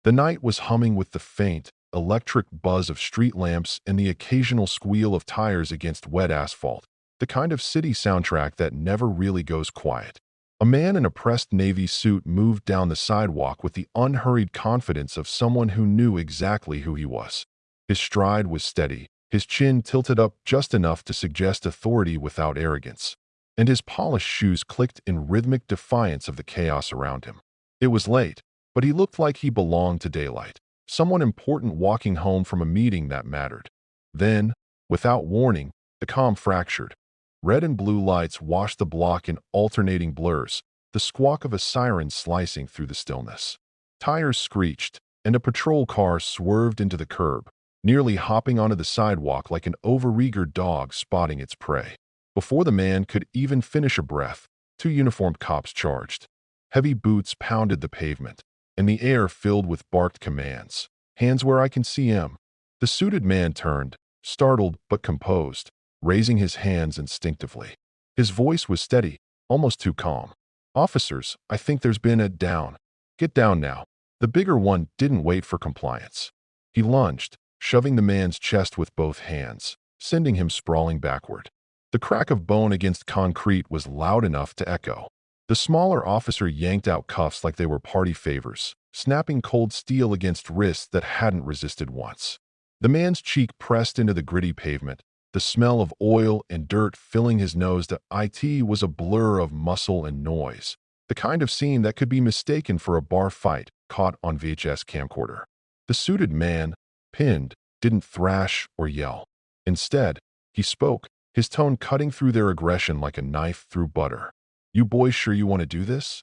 The night was humming with the faint, electric buzz of street lamps and the occasional squeal of tires against wet asphalt, the kind of city soundtrack that never really goes quiet. A man in a pressed navy suit moved down the sidewalk with the unhurried confidence of someone who knew exactly who he was. His stride was steady, his chin tilted up just enough to suggest authority without arrogance, and his polished shoes clicked in rhythmic defiance of the chaos around him. It was late, but he looked like he belonged to daylight, someone important walking home from a meeting that mattered. Then, without warning, the calm fractured. Red and blue lights washed the block in alternating blurs, the squawk of a siren slicing through the stillness. Tires screeched, and a patrol car swerved into the curb, nearly hopping onto the sidewalk like an overeager dog spotting its prey. Before the man could even finish a breath, two uniformed cops charged. Heavy boots pounded the pavement, and the air filled with barked commands. "Hands where I can see 'em." The suited man turned, startled but composed, raising his hands instinctively. His voice was steady, almost too calm. "Officers, I think there's been a down. Get down now." The bigger one didn't wait for compliance. He lunged, shoving the man's chest with both hands, sending him sprawling backward. The crack of bone against concrete was loud enough to echo. The smaller officer yanked out cuffs like they were party favors, snapping cold steel against wrists that hadn't resisted once. The man's cheek pressed into the gritty pavement, the smell of oil and dirt filling his nose. It was a blur of muscle and noise, the kind of scene that could be mistaken for a bar fight caught on VHS camcorder. The suited man, pinned, didn't thrash or yell. Instead, he spoke, his tone cutting through their aggression like a knife through butter. "You boys sure you want to do this?"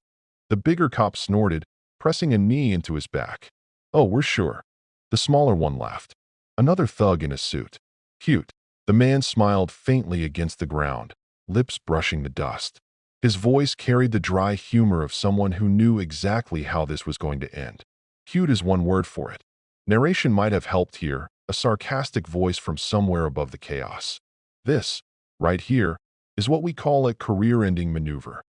The bigger cop snorted, pressing a knee into his back. "Oh, we're sure." The smaller one laughed. "Another thug in a suit. Cute." The man smiled faintly against the ground, lips brushing the dust. His voice carried the dry humor of someone who knew exactly how this was going to end. Cute is one word for it. Narration might have helped here, a sarcastic voice from somewhere above the chaos. "This, right here, is what we call a career-ending maneuver."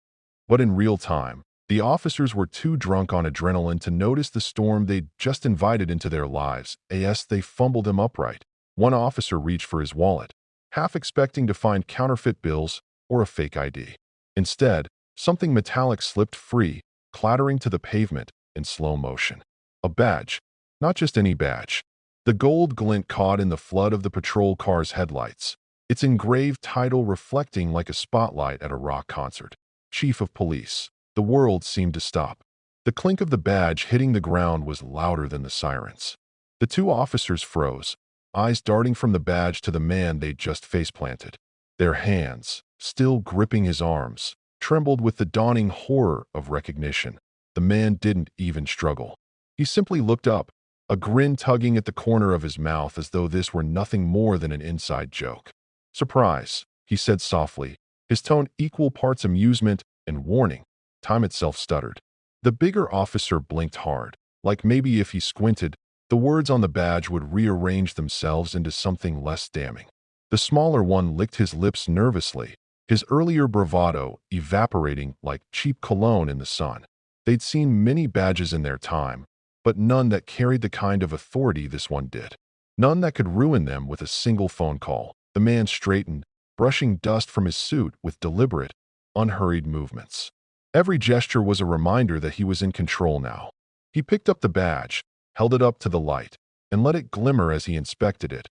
But in real time, the officers were too drunk on adrenaline to notice the storm they'd just invited into their lives. They fumbled him upright. One officer reached for his wallet, half expecting to find counterfeit bills or a fake ID. Instead, something metallic slipped free, clattering to the pavement in slow motion. A badge. Not just any badge. The gold glint caught in the flood of the patrol car's headlights, its engraved title reflecting like a spotlight at a rock concert. Chief of Police. The world seemed to stop. The clink of the badge hitting the ground was louder than the sirens. The two officers froze, eyes darting from the badge to the man they'd just face-planted. Their hands, still gripping his arms, trembled with the dawning horror of recognition. The man didn't even struggle. He simply looked up, a grin tugging at the corner of his mouth as though this were nothing more than an inside joke. "Surprise," he said softly, his tone equal parts amusement and warning. Time itself stuttered. The bigger officer blinked hard, like maybe if he squinted, the words on the badge would rearrange themselves into something less damning. The smaller one licked his lips nervously, his earlier bravado evaporating like cheap cologne in the sun. They'd seen many badges in their time, but none that carried the kind of authority this one did. None that could ruin them with a single phone call. The man straightened, brushing dust from his suit with deliberate, unhurried movements. Every gesture was a reminder that he was in control now. He picked up the badge, held it up to the light, and let it glimmer as he inspected it,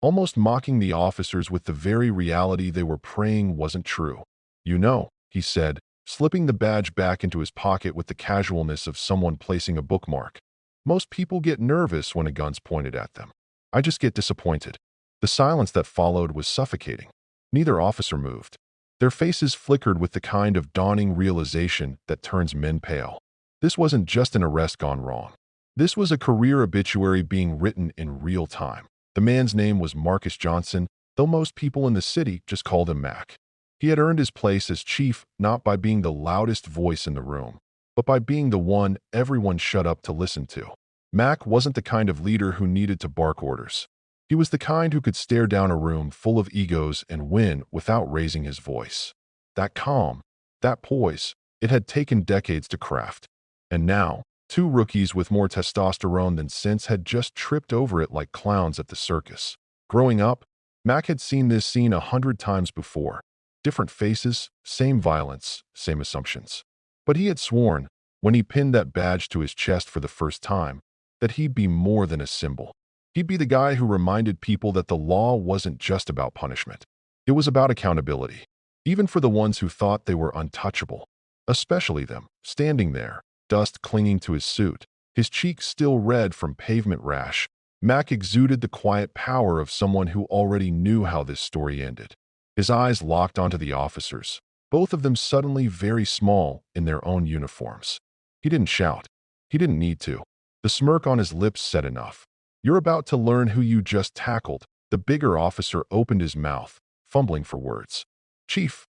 almost mocking the officers with the very reality they were praying wasn't true. "You know," he said, slipping the badge back into his pocket with the casualness of someone placing a bookmark. "Most people get nervous when a gun's pointed at them. I just get disappointed." The silence that followed was suffocating. Neither officer moved. Their faces flickered with the kind of dawning realization that turns men pale. This wasn't just an arrest gone wrong. This was a career obituary being written in real time. The man's name was Marcus Johnson, though most people in the city just called him Mac. He had earned his place as chief not by being the loudest voice in the room, but by being the one everyone shut up to listen to. Mac wasn't the kind of leader who needed to bark orders. He was the kind who could stare down a room full of egos and win without raising his voice. That calm, that poise, it had taken decades to craft. And now, Two rookies with more testosterone than sense had just tripped over it like clowns at the circus. Growing up, Mac had seen this scene 100 times before. Different faces, same violence, same assumptions. But he had sworn, when he pinned that badge to his chest for the first time, that he'd be more than a symbol. He'd be the guy who reminded people that the law wasn't just about punishment. It was about accountability, even for the ones who thought they were untouchable. Especially them, standing there, dust clinging to his suit, his cheeks still red from pavement rash. Mac exuded the quiet power of someone who already knew how this story ended. His eyes locked onto the officers, both of them suddenly very small in their own uniforms. He didn't shout. He didn't need to. The smirk on his lips said enough. "You're about to learn who you just tackled." The bigger officer opened his mouth, fumbling for words. "Chief,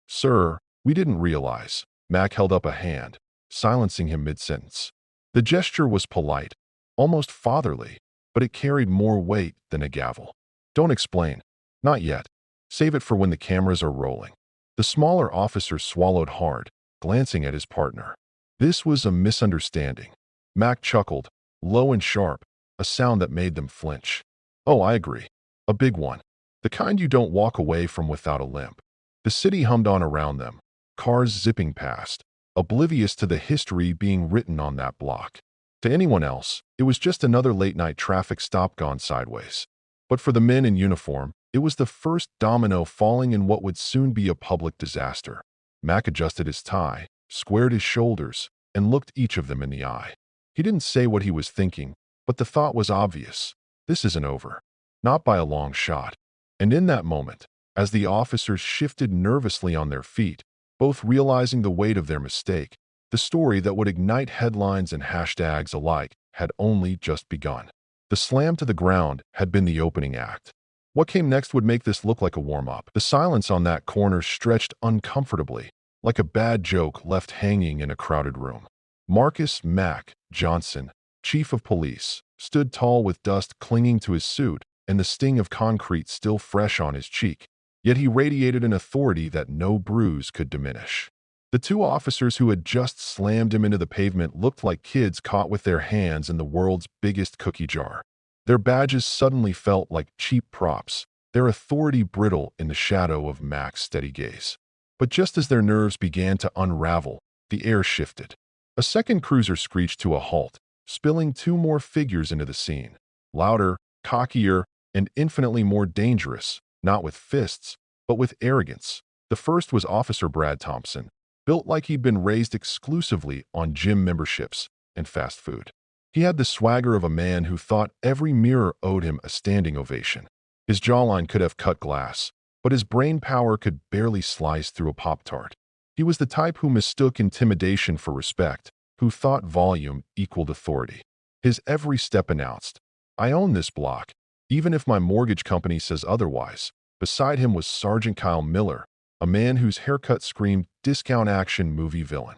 sir, we didn't realize." Mac held up a hand, silencing him mid-sentence. The gesture was polite, almost fatherly, but it carried more weight than a gavel. "Don't explain. Not yet. Save it for when the cameras are rolling." The smaller officer swallowed hard, glancing at his partner. This was a misunderstanding. Mac chuckled, low and sharp, a sound that made them flinch. "Oh, I agree. A big one. The kind you don't walk away from without a limp." The city hummed on around them, cars zipping past, oblivious to the history being written on that block. To anyone else, it was just another late-night traffic stop gone sideways. But for the men in uniform, it was the first domino falling in what would soon be a public disaster. Mac adjusted his tie, squared his shoulders, and looked each of them in the eye. He didn't say what he was thinking, but the thought was obvious. This isn't over. Not by a long shot. And in that moment, as the officers shifted nervously on their feet, both realizing the weight of their mistake, the story that would ignite headlines and hashtags alike had only just begun. The slam to the ground had been the opening act. What came next would make this look like a warm-up. The silence on that corner stretched uncomfortably, like a bad joke left hanging in a crowded room. Marcus Mac Johnson, chief of police, stood tall with dust clinging to his suit and the sting of concrete still fresh on his cheek. Yet he radiated an authority that no bruise could diminish. The two officers who had just slammed him into the pavement looked like kids caught with their hands in the world's biggest cookie jar. Their badges suddenly felt like cheap props, their authority brittle in the shadow of Mac's steady gaze. But just as their nerves began to unravel, the air shifted. A second cruiser screeched to a halt, spilling two more figures into the scene. Louder, cockier, and infinitely more dangerous, not with fists, but with arrogance. The first was Officer Brad Thompson, built like he'd been raised exclusively on gym memberships and fast food. He had the swagger of a man who thought every mirror owed him a standing ovation. His jawline could have cut glass, but his brain power could barely slice through a Pop-Tart. He was the type who mistook intimidation for respect, who thought volume equaled authority. His every step announced, "I own this block, even if my mortgage company says otherwise." Beside him was Sergeant Kyle Miller, a man whose haircut screamed discount action movie villain.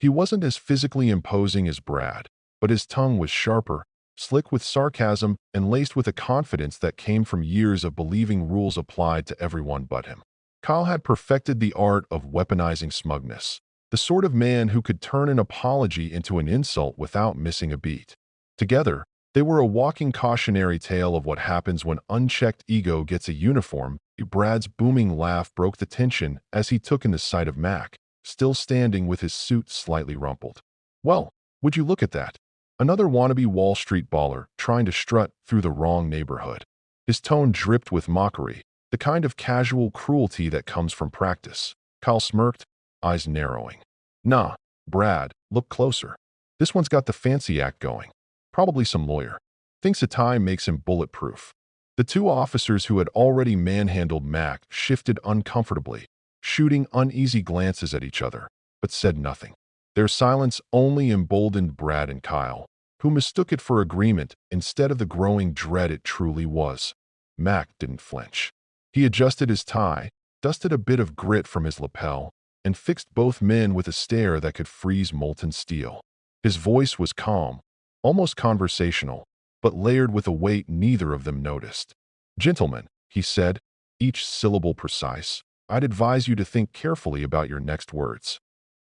He wasn't as physically imposing as Brad, but his tongue was sharper, slick with sarcasm, and laced with a confidence that came from years of believing rules applied to everyone but him. Kyle had perfected the art of weaponizing smugness, the sort of man who could turn an apology into an insult without missing a beat. Together, they were a walking cautionary tale of what happens when unchecked ego gets a uniform. Brad's booming laugh broke the tension as he took in the sight of Mac, still standing with his suit slightly rumpled. "Well, would you look at that? Another wannabe Wall Street baller trying to strut through the wrong neighborhood." His tone dripped with mockery, the kind of casual cruelty that comes from practice. Kyle smirked, eyes narrowing. "Nah, Brad, look closer. This one's got the fancy act going. Probably some lawyer. Thinks a tie makes him bulletproof." The two officers who had already manhandled Mac shifted uncomfortably, shooting uneasy glances at each other, but said nothing. Their silence only emboldened Brad and Kyle, who mistook it for agreement instead of the growing dread it truly was. Mac didn't flinch. He adjusted his tie, dusted a bit of grit from his lapel, and fixed both men with a stare that could freeze molten steel. His voice was calm, almost conversational, but layered with a weight neither of them noticed. "Gentlemen," he said, each syllable precise, "I'd advise you to think carefully about your next words."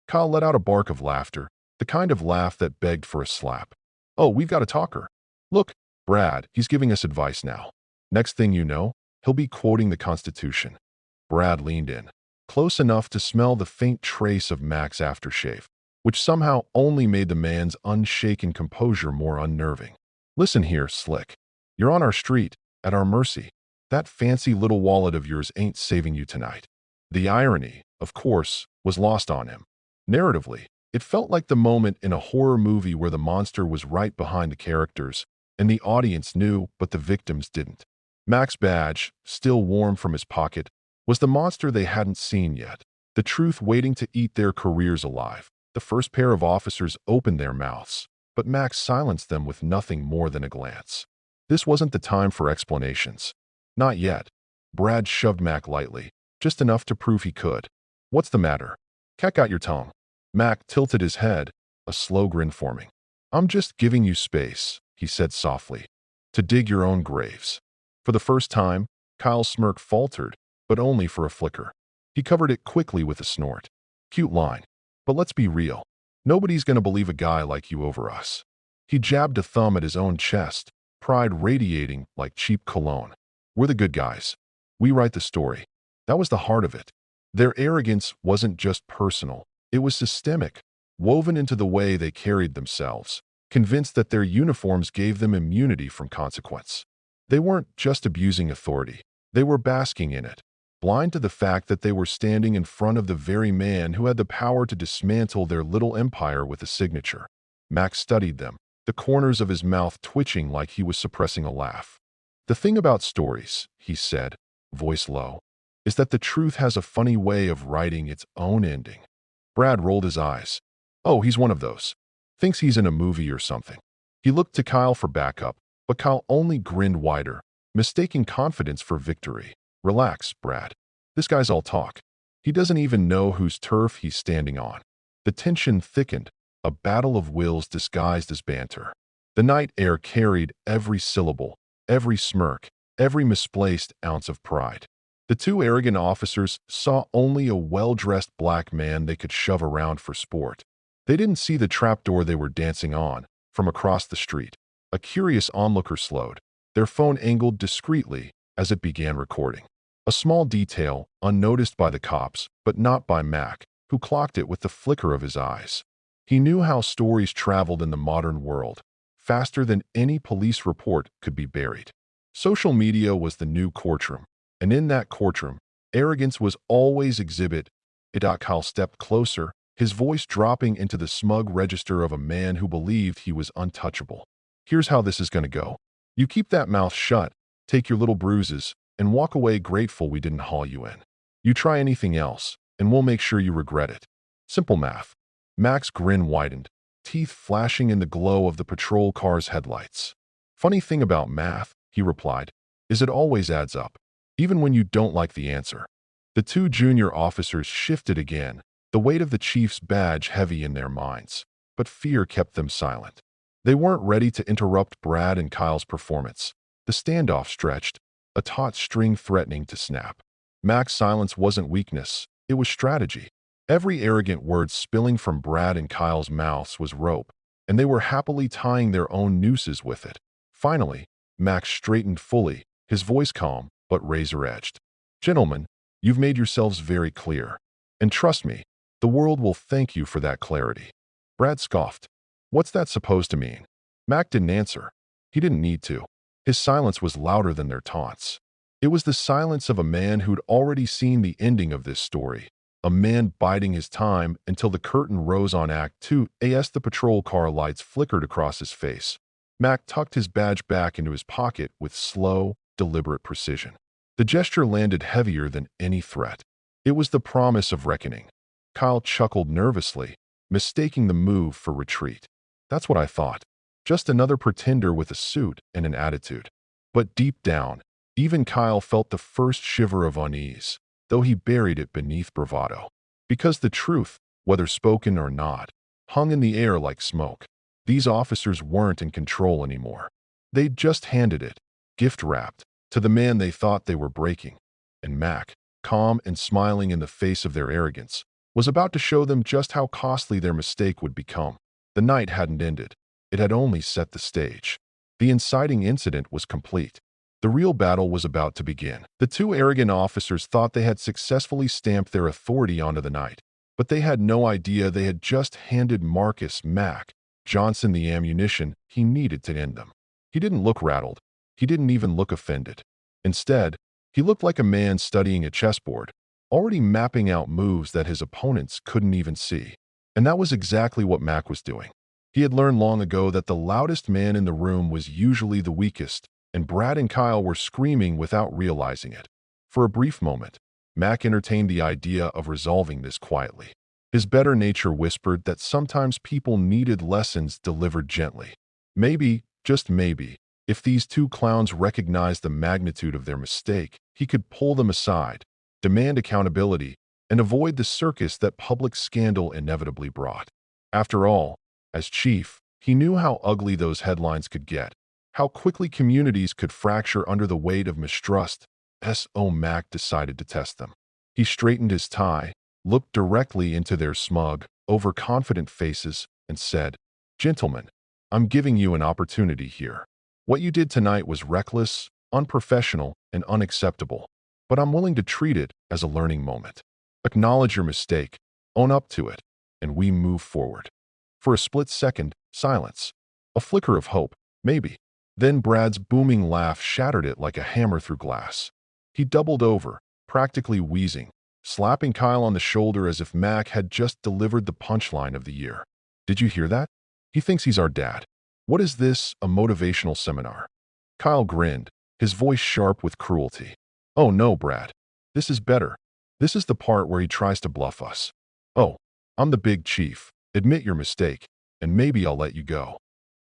Kyle let out a bark of laughter, the kind of laugh that begged for a slap. "Oh, we've got a talker. Look, Brad, he's giving us advice now." Next thing you know, he'll be quoting the Constitution. Brad leaned in, close enough to smell the faint trace of Mac's aftershave, which somehow only made the man's unshaken composure more unnerving. "Listen here, Slick. You're on our street, at our mercy. That fancy little wallet of yours ain't saving you tonight." The irony, of course, was lost on him. Narratively, it felt like the moment in a horror movie where the monster was right behind the characters, and the audience knew, but the victims didn't. Mac's badge, still warm from his pocket, was the monster they hadn't seen yet, the truth waiting to eat their careers alive. The first pair of officers opened their mouths, but Max silenced them with nothing more than a glance. This wasn't the time for explanations. Not yet. Brad shoved Mac lightly, just enough to prove he could. "What's the matter? Cat got your tongue." Mac tilted his head, a slow grin forming. "I'm just giving you space," he said softly, "to dig your own graves." For the first time, Kyle's smirk faltered, but only for a flicker. He covered it quickly with a snort. "Cute line. But let's be real. Nobody's gonna believe a guy like you over us." He jabbed a thumb at his own chest, pride radiating like cheap cologne. "We're the good guys. We write the story." That was the heart of it. Their arrogance wasn't just personal. It was systemic, woven into the way they carried themselves, convinced that their uniforms gave them immunity from consequence. They weren't just abusing authority. They were basking in it, blind to the fact that they were standing in front of the very man who had the power to dismantle their little empire with a signature. Max studied them, the corners of his mouth twitching like he was suppressing a laugh. "The thing about stories," he said, voice low, "is that the truth has a funny way of writing its own ending." Brad rolled his eyes. "Oh, he's one of those. Thinks he's in a movie or something." He looked to Kyle for backup, but Kyle only grinned wider, mistaking confidence for victory. "Relax, Brad. This guy's all talk. He doesn't even know whose turf he's standing on." The tension thickened, a battle of wills disguised as banter. The night air carried every syllable, every smirk, every misplaced ounce of pride. The two arrogant officers saw only a well-dressed black man they could shove around for sport. They didn't see the trapdoor they were dancing on from across the street. A curious onlooker slowed, their phone angled discreetly as it began recording. A small detail, unnoticed by the cops, but not by Mac, who clocked it with the flicker of his eyes. He knew how stories traveled in the modern world, faster than any police report could be buried. Social media was the new courtroom, and in that courtroom, arrogance was always exhibit. Kyle stepped closer, his voice dropping into the smug register of a man who believed he was untouchable. "Here's how this is going to go. You keep that mouth shut, take your little bruises, and walk away grateful we didn't haul you in. You try anything else, and we'll make sure you regret it. Simple math." Mac's grin widened, teeth flashing in the glow of the patrol car's headlights. "Funny thing about math," he replied, "is it always adds up, even when you don't like the answer." The two junior officers shifted again, the weight of the chief's badge heavy in their minds, but fear kept them silent. They weren't ready to interrupt Brad and Kyle's performance. The standoff stretched, a taut string threatening to snap. Mac's silence wasn't weakness, it was strategy. Every arrogant word spilling from Brad and Kyle's mouths was rope, and they were happily tying their own nooses with it. Finally, Max straightened fully, his voice calm but razor-edged. "Gentlemen, you've made yourselves very clear. And trust me, the world will thank you for that clarity." Brad scoffed. "What's that supposed to mean?" Mac didn't answer. He didn't need to. His silence was louder than their taunts. It was the silence of a man who'd already seen the ending of this story, a man biding his time until the curtain rose on Act 2 as the patrol car lights flickered across his face. Mac tucked his badge back into his pocket with slow, deliberate precision. The gesture landed heavier than any threat. It was the promise of reckoning. Kyle chuckled nervously, mistaking the move for retreat. "That's what I thought. Just another pretender with a suit and an attitude." But deep down, even Kyle felt the first shiver of unease, though he buried it beneath bravado. Because the truth, whether spoken or not, hung in the air like smoke. These officers weren't in control anymore. They'd just handed it, gift-wrapped, to the man they thought they were breaking. And Mac, calm and smiling in the face of their arrogance, was about to show them just how costly their mistake would become. The night hadn't ended. It had only set the stage. The inciting incident was complete. The real battle was about to begin. The two arrogant officers thought they had successfully stamped their authority onto the night, but they had no idea they had just handed Marcus Mac Johnson the ammunition he needed to end them. He didn't look rattled. He didn't even look offended. Instead, he looked like a man studying a chessboard, already mapping out moves that his opponents couldn't even see. And that was exactly what Mac was doing. He had learned long ago that the loudest man in the room was usually the weakest, and Brad and Kyle were screaming without realizing it. For a brief moment, Mac entertained the idea of resolving this quietly. His better nature whispered that sometimes people needed lessons delivered gently. Maybe, just maybe, if these two clowns recognized the magnitude of their mistake, he could pull them aside, demand accountability, and avoid the circus that public scandal inevitably brought. After all, as chief, he knew how ugly those headlines could get, how quickly communities could fracture under the weight of mistrust. S.O. Mac decided to test them. He straightened his tie, looked directly into their smug, overconfident faces, and said, "Gentlemen, I'm giving you an opportunity here. What you did tonight was reckless, unprofessional, and unacceptable, but I'm willing to treat it as a learning moment. Acknowledge your mistake, own up to it, and we move forward." For a split second, silence. A flicker of hope, maybe. Then Brad's booming laugh shattered it like a hammer through glass. He doubled over, practically wheezing, slapping Kyle on the shoulder as if Mac had just delivered the punchline of the year. "Did you hear that? He thinks he's our dad. What is this, a motivational seminar?" Kyle grinned, his voice sharp with cruelty. "Oh no, Brad. This is better. This is the part where he tries to bluff us. Oh, I'm the big chief. Admit your mistake, and maybe I'll let you go."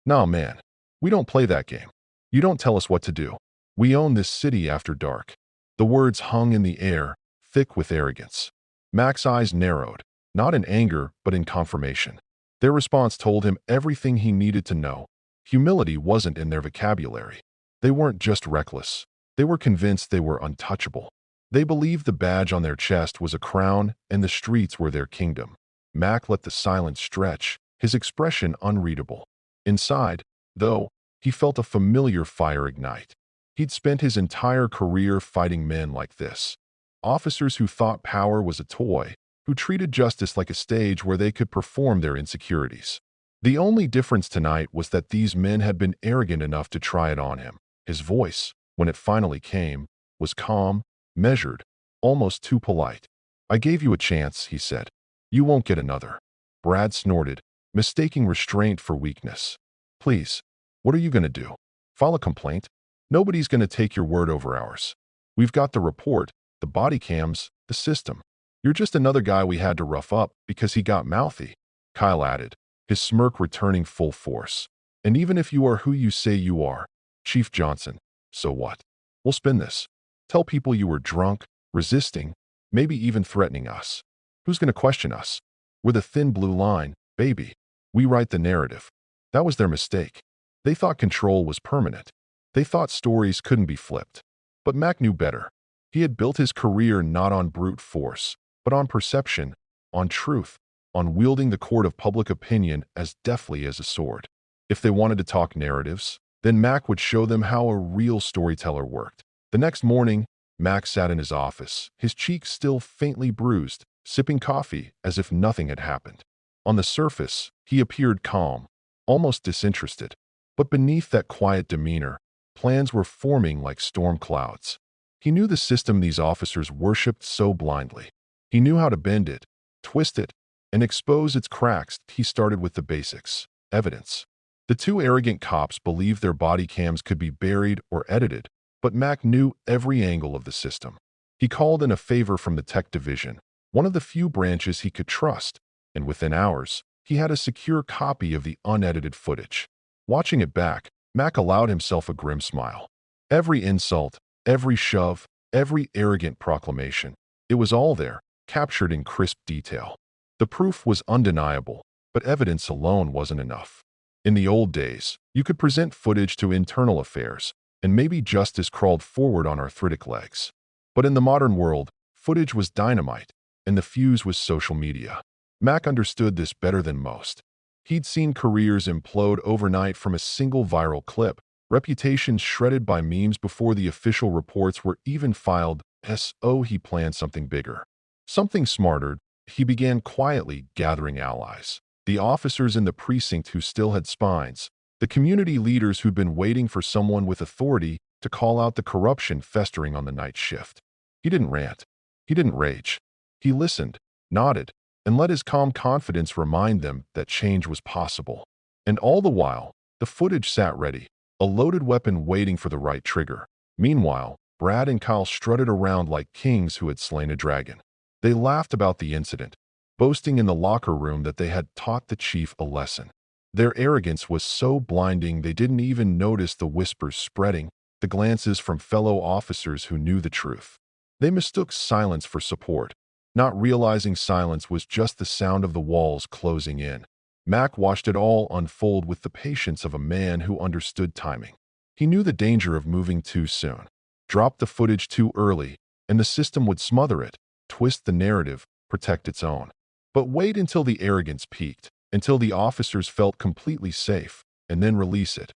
"Nah, man. We don't play that game. You don't tell us what to do. We own this city after dark." The words hung in the air, thick with arrogance. Mac's eyes narrowed, not in anger, but in confirmation. Their response told him everything he needed to know. Humility wasn't in their vocabulary. They weren't just reckless. They were convinced they were untouchable. They believed the badge on their chest was a crown and the streets were their kingdom. Mac let the silence stretch, his expression unreadable. Inside, though, he felt a familiar fire ignite. He'd spent his entire career fighting men like this. Officers who thought power was a toy, who treated justice like a stage where they could perform their insecurities. The only difference tonight was that these men had been arrogant enough to try it on him. His voice, when it finally came, was calm, measured, almost too polite. "I gave you a chance," he said. "You won't get another." Brad snorted, mistaking restraint for weakness. "Please, what are you going to do? File a complaint? Nobody's going to take your word over ours. We've got the report, the body cams, the system. You're just another guy we had to rough up because he got mouthy," Kyle added, his smirk returning full force. "And even if you are who you say you are, Chief Johnson, so what? We'll spin this. Tell people you were drunk, resisting, maybe even threatening us. Who's going to question us? We're the thin blue line, baby. We write the narrative." That was their mistake. They thought control was permanent. They thought stories couldn't be flipped. But Mac knew better. He had built his career not on brute force, but on perception, on truth, on wielding the court of public opinion as deftly as a sword. If they wanted to talk narratives, then Mac would show them how a real storyteller worked. The next morning, Mac sat in his office, his cheeks still faintly bruised, sipping coffee as if nothing had happened. On the surface, he appeared calm, almost disinterested. But beneath that quiet demeanor, plans were forming like storm clouds. He knew the system these officers worshipped so blindly. He knew how to bend it, twist it, and expose its cracks. He started with the basics: evidence. The two arrogant cops believed their body cams could be buried or edited, but Mac knew every angle of the system. He called in a favor from the tech division, one of the few branches he could trust, and within hours, he had a secure copy of the unedited footage. Watching it back, Mac allowed himself a grim smile. Every insult, every shove, every arrogant proclamation, it was all there, captured in crisp detail. The proof was undeniable, but evidence alone wasn't enough. In the old days, you could present footage to internal affairs, and maybe justice crawled forward on arthritic legs. But in the modern world, footage was dynamite, and the fuse was social media. Mac understood this better than most. He'd seen careers implode overnight from a single viral clip, reputations shredded by memes before the official reports were even filed. So he planned something bigger. Something smarter. He began quietly gathering allies. The officers in the precinct who still had spines. The community leaders who'd been waiting for someone with authority to call out the corruption festering on the night shift. He didn't rant. He didn't rage. He listened, nodded, and let his calm confidence remind them that change was possible. And all the while, the footage sat ready, a loaded weapon waiting for the right trigger. Meanwhile, Brad and Kyle strutted around like kings who had slain a dragon. They laughed about the incident, boasting in the locker room that they had taught the chief a lesson. Their arrogance was so blinding they didn't even notice the whispers spreading, the glances from fellow officers who knew the truth. They mistook silence for support, not realizing silence was just the sound of the walls closing in. Mac watched it all unfold with the patience of a man who understood timing. He knew the danger of moving too soon. Drop the footage too early, and the system would smother it, twist the narrative, protect its own. But wait until the arrogance peaked, until the officers felt completely safe, and then release it.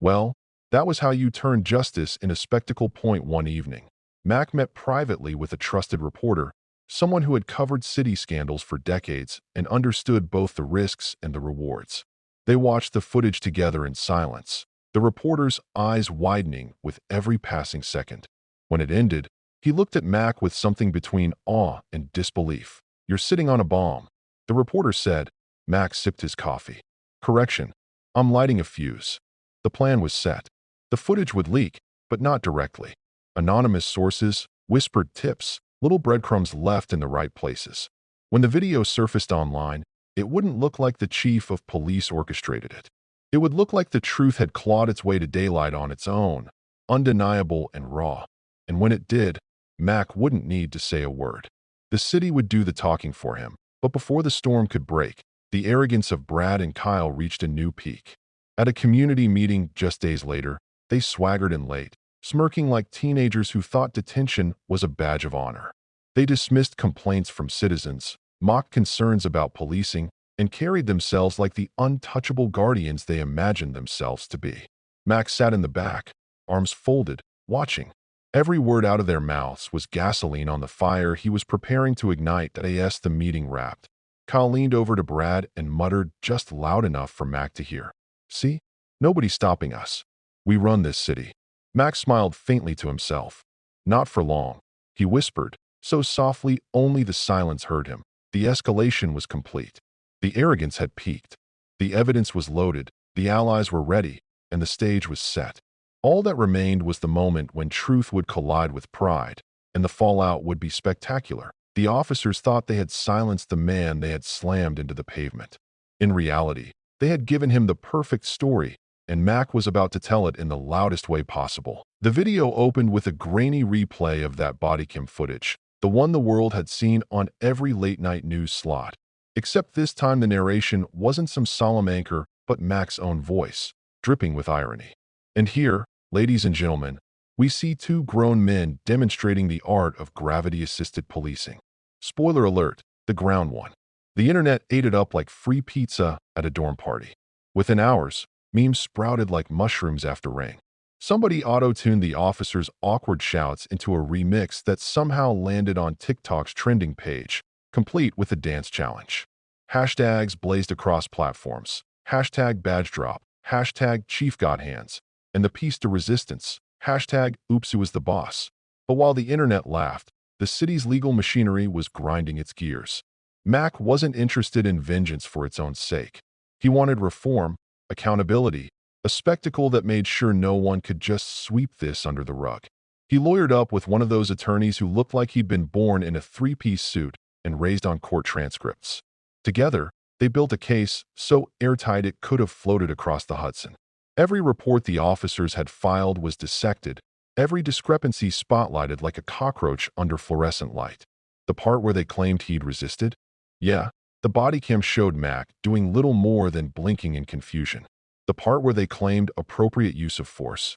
Well, that was how you turned justice in a spectacle. Point one evening, Mac met privately with a trusted reporter, someone who had covered city scandals for decades and understood both the risks and the rewards. They watched the footage together in silence, the reporter's eyes widening with every passing second. When it ended, he looked at Mac with something between awe and disbelief. "You're sitting on a bomb," the reporter said. Mac sipped his coffee. "Correction, I'm lighting a fuse." The plan was set. The footage would leak, but not directly. Anonymous sources, whispered tips, little breadcrumbs left in the right places. When the video surfaced online, it wouldn't look like the chief of police orchestrated it. It would look like the truth had clawed its way to daylight on its own, undeniable and raw. And when it did, Mac wouldn't need to say a word. The city would do the talking for him. But before the storm could break, the arrogance of Brad and Kyle reached a new peak. At a community meeting just days later, they swaggered in late, smirking like teenagers who thought detention was a badge of honor. They dismissed complaints from citizens, mocked concerns about policing, and carried themselves like the untouchable guardians they imagined themselves to be. Max sat in the back, arms folded, watching. Every word out of their mouths was gasoline on the fire he was preparing to ignite as the meeting wrapped. Kyle leaned over to Brad and muttered just loud enough for Mac to hear. "See? Nobody's stopping us. We run this city." Max smiled faintly to himself. "Not for long," he whispered, so softly only the silence heard him. The escalation was complete. The arrogance had peaked. The evidence was loaded, the allies were ready, and the stage was set. All that remained was the moment when truth would collide with pride, and the fallout would be spectacular. The officers thought they had silenced the man they had slammed into the pavement. In reality, they had given him the perfect story, and Mac was about to tell it in the loudest way possible. The video opened with a grainy replay of that bodycam footage, the one the world had seen on every late-night news slot. Except this time the narration wasn't some solemn anchor, but Mac's own voice, dripping with irony. And here, ladies and gentlemen, we see two grown men demonstrating the art of gravity-assisted policing. Spoiler alert, the ground one. The internet ate it up like free pizza at a dorm party. Within hours, memes sprouted like mushrooms after rain. Somebody auto-tuned the officer's awkward shouts into a remix that somehow landed on TikTok's trending page, complete with a dance challenge. Hashtags blazed across platforms. Hashtag badge drop. Hashtag chief got hands. And the piece de resistance. Hashtag oops who was the boss. But while the internet laughed, the city's legal machinery was grinding its gears. Mac wasn't interested in vengeance for its own sake. He wanted reform, accountability, a spectacle that made sure no one could just sweep this under the rug. He lawyered up with one of those attorneys who looked like he'd been born in a three-piece suit and raised on court transcripts. Together, they built a case so airtight it could have floated across the Hudson. Every report the officers had filed was dissected, every discrepancy spotlighted like a cockroach under fluorescent light. The part where they claimed he'd resisted? Yeah, the body cam showed Mac doing little more than blinking in confusion. The part where they claimed appropriate use of force?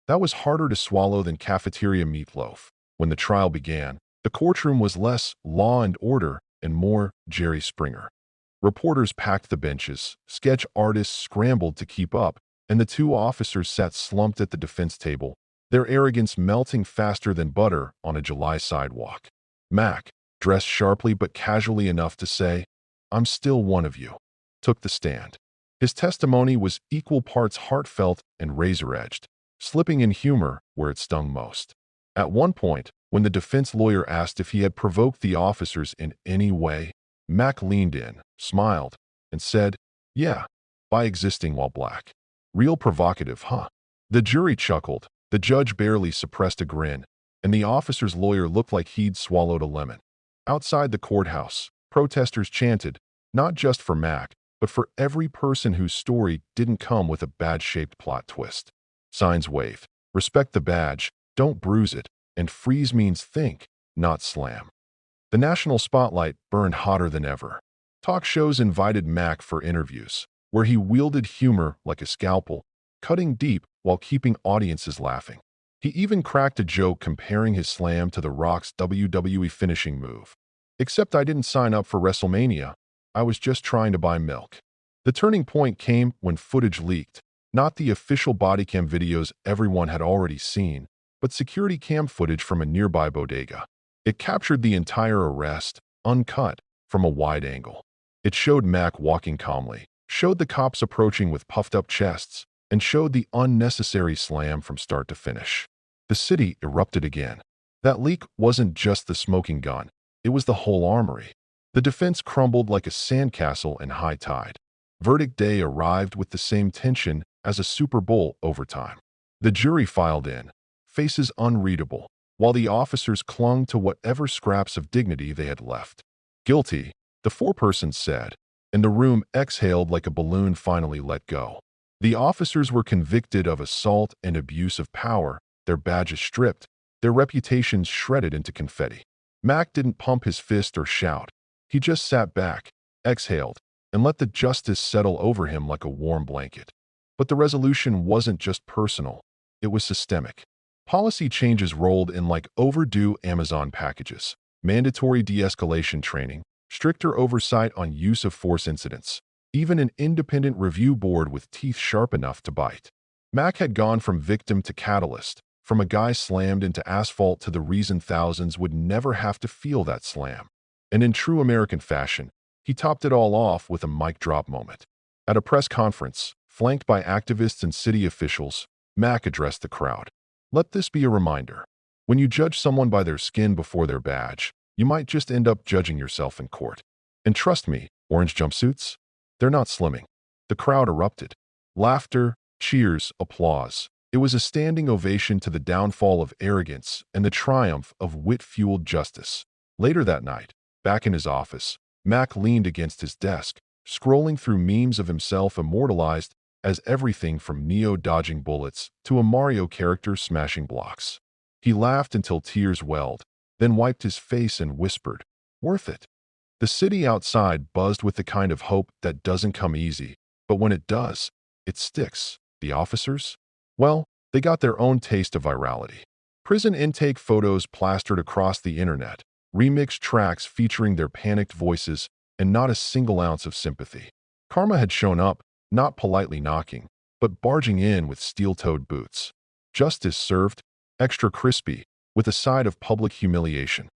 That was harder to swallow than cafeteria meatloaf. When the trial began, the courtroom was less law and order and more Jerry Springer. Reporters packed the benches, sketch artists scrambled to keep up, and the two officers sat slumped at the defense table, their arrogance melting faster than butter on a July sidewalk. Mac, dressed sharply but casually enough to say, "I'm still one of you," took the stand. His testimony was equal parts heartfelt and razor-edged, slipping in humor where it stung most. At one point, when the defense lawyer asked if he had provoked the officers in any way, Mac leaned in, smiled, and said, "Yeah, by existing while black. Real provocative, huh?" The jury chuckled, the judge barely suppressed a grin, and the officer's lawyer looked like he'd swallowed a lemon. Outside the courthouse, protesters chanted, not just for Mac, but for every person whose story didn't come with a badge-shaped plot twist. Signs waved, "Respect the badge, don't bruise it," and freeze means think, not slam. The national spotlight burned hotter than ever. Talk shows invited Mac for interviews, where he wielded humor like a scalpel, cutting deep while keeping audiences laughing. He even cracked a joke comparing his slam to The Rock's WWE finishing move. "Except I didn't sign up for WrestleMania. I was just trying to buy milk." The turning point came when footage leaked, not the official bodycam videos everyone had already seen, but security cam footage from a nearby bodega. It captured the entire arrest, uncut, from a wide angle. It showed Mac walking calmly, showed the cops approaching with puffed-up chests, and showed the unnecessary slam from start to finish. The city erupted again. That leak wasn't just the smoking gun, it was the whole armory. The defense crumbled like a sandcastle in high tide. Verdict day arrived with the same tension as a Super Bowl overtime. The jury filed in, faces unreadable, while the officers clung to whatever scraps of dignity they had left. "Guilty," the foreperson said, and the room exhaled like a balloon finally let go. The officers were convicted of assault and abuse of power, their badges stripped, their reputations shredded into confetti. Mac didn't pump his fist or shout. He just sat back, exhaled, and let the justice settle over him like a warm blanket. But the resolution wasn't just personal, it was systemic. Policy changes rolled in like overdue Amazon packages. Mandatory de-escalation training, stricter oversight on use of force incidents, even an independent review board with teeth sharp enough to bite. Mac had gone from victim to catalyst, from a guy slammed into asphalt to the reason thousands would never have to feel that slam. And in true American fashion, he topped it all off with a mic drop moment. At a press conference, flanked by activists and city officials, Mac addressed the crowd. "Let this be a reminder. When you judge someone by their skin before their badge, you might just end up judging yourself in court. And trust me, orange jumpsuits? They're not slimming." The crowd erupted. Laughter, cheers, applause. It was a standing ovation to the downfall of arrogance and the triumph of wit-fueled justice. Later that night, back in his office, Mac leaned against his desk, scrolling through memes of himself immortalized as everything from Neo dodging bullets to a Mario character smashing blocks. He laughed until tears welled, then wiped his face and whispered, "Worth it." The city outside buzzed with the kind of hope that doesn't come easy, but when it does, it sticks. The officers? Well, they got their own taste of virality. Prison intake photos plastered across the internet, remixed tracks featuring their panicked voices, and not a single ounce of sympathy. Karma had shown up, not politely knocking, but barging in with steel-toed boots. Justice served, extra crispy, with a side of public humiliation.